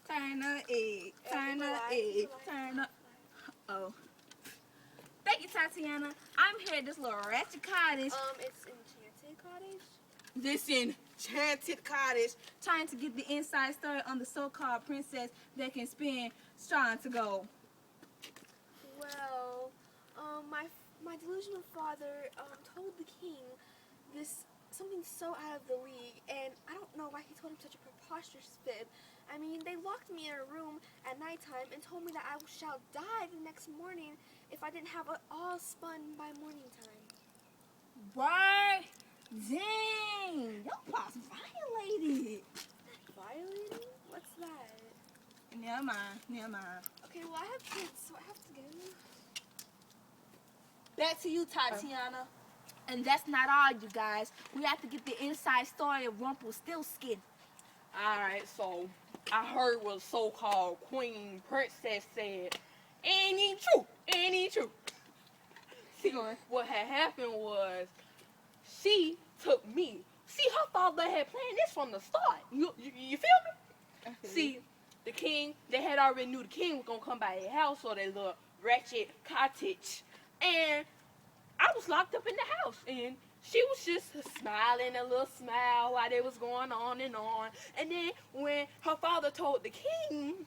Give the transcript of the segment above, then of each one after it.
Turn the egg, turn the egg, turn the... Oh. Thank you, Tatiana. I'm here at this little ratchet cottage. It's Enchanted Cottage? This enchanted cottage, trying to get the inside story on the so-called princess that can spin straw into gold. Well, my delusional father told the king something so out of the league, and I don't know why he told him such a preposterous fib. I mean, they locked me in a room at nighttime and told me that I shall die the next morning if I didn't have it all spun by morning time. What? Dang! Your boss violated. Violating? What's that? Never mind. Okay, well, I have kids, so I have to get them. Back to you, Tatiana. And that's not all, you guys. We have to get the inside story of Rumpelstiltskin. Alright, so I heard what so-called queen princess said. Ain't true. See, what had happened was she took me. See, her father had planned this from the start. You feel me? See, the king, they had already knew the king was going to come by their house or their little ratchet cottage. And I was locked up in the house. And she was just smiling a little smile while they was going on. And then when her father told the king,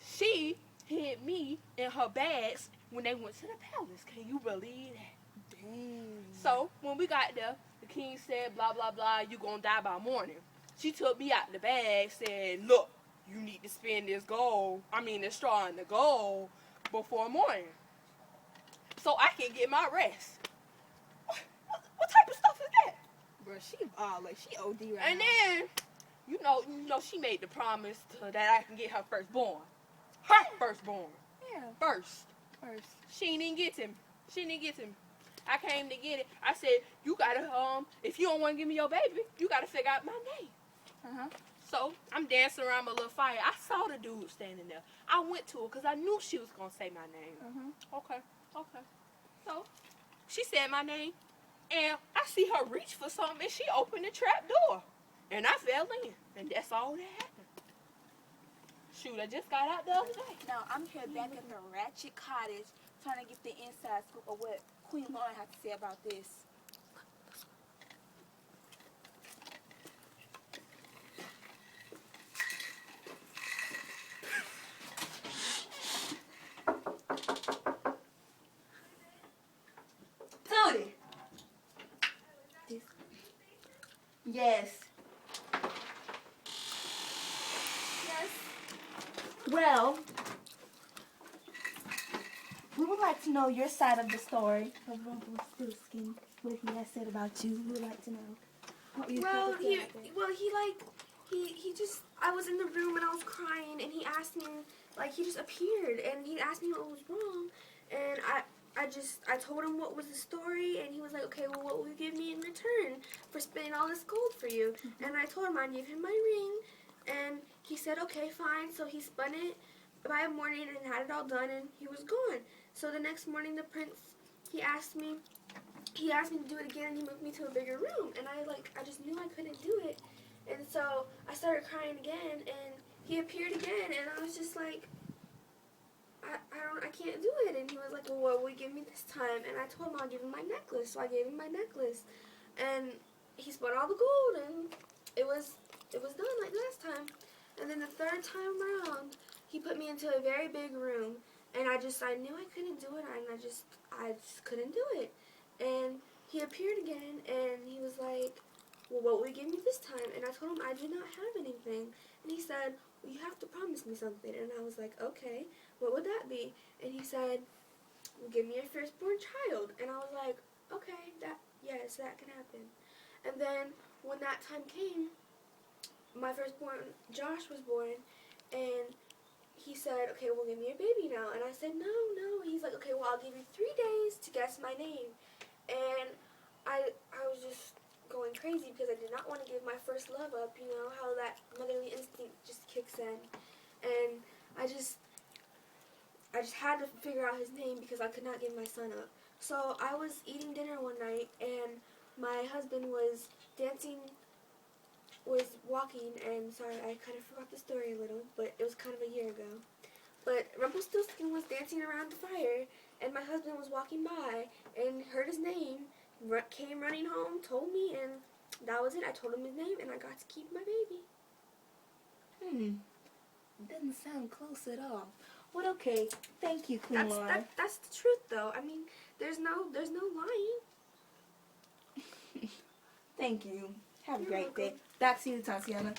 she hid me in her bags when they went to the palace. Can you believe that? Dang. So when we got there, the king said, blah, blah, blah, you gonna die by morning. She took me out the bag, said, look, you need to spin this straw in the gold before morning so I can get my rest. What type of stuff is that? Bro, she OD right And now. then, you know, she made the promise that I can get her firstborn. Her firstborn. Yeah. First. She didn't get him. I came to get it. I said, you gotta, if you don't want to give me your baby, you gotta figure out my name. So, I'm dancing around my little fire. I saw the dude standing there. I went to her because I knew she was gonna say my name. Okay. So, she said my name, and I see her reach for something, and she opened the trap door. And I fell in, and that's all that happened. Shoot, I just got out the other day. Now, I'm here back at the ratchet cottage trying to get the inside scoop of what Queen Lauren had to say about this. Tootie! Yes. Well, we would like to know your side of the story of Rumpelstiltskin. What he has said about you. We would like to know. I was in the room and I was crying, and he asked me, he just appeared, and he asked me what was wrong, and I told him what was the story, and he was like, okay, well, what will you give me in return for spending all this gold for you? And I told him I'd give him my ring, and he said, okay, fine. So he spun it by morning and had it all done, and he was gone. So the next morning, the prince, he asked me to do it again, and he moved me to a bigger room, and I just knew I couldn't do it. And so I started crying again, and he appeared again, and I was just like, I can't do it. And he was like, well, what will you give me this time? And I told him I'll give him my necklace. So I gave him my necklace, and he spun all the gold, and it was done like last time. And then the third time around, he put me into a very big room, and I knew I couldn't do it, and I just couldn't do it. And he appeared again, and he was like, well, what will you give me this time? And I told him I do not have anything. And he said, well, you have to promise me something. And I was like, okay, what would that be? And he said, well, give me your firstborn child. And I was like, okay, yes, that can happen. And then when that time came, my firstborn, Josh, was born, and he said, okay, well, give me a baby now. And I said, no. He's like, okay, well, I'll give you 3 days to guess my name. And I was just going crazy because I did not want to give my first love up, you know, how that motherly instinct just kicks in. And I just had to figure out his name because I could not give my son up. So I was eating dinner one night, and my husband was dancing was walking, and sorry, I kind of forgot the story a little, but it was kind of a year ago. But Rumpelstiltskin was dancing around the fire, and my husband was walking by and heard his name, came running home, told me, and that was it. I told him his name, and I got to keep my baby. Doesn't sound close at all. Well, okay. Thank you, Queen Laura. That's the truth, though. I mean, there's no lying. Thank you. Have a You're great welcome. day. Back to you, Tatiana.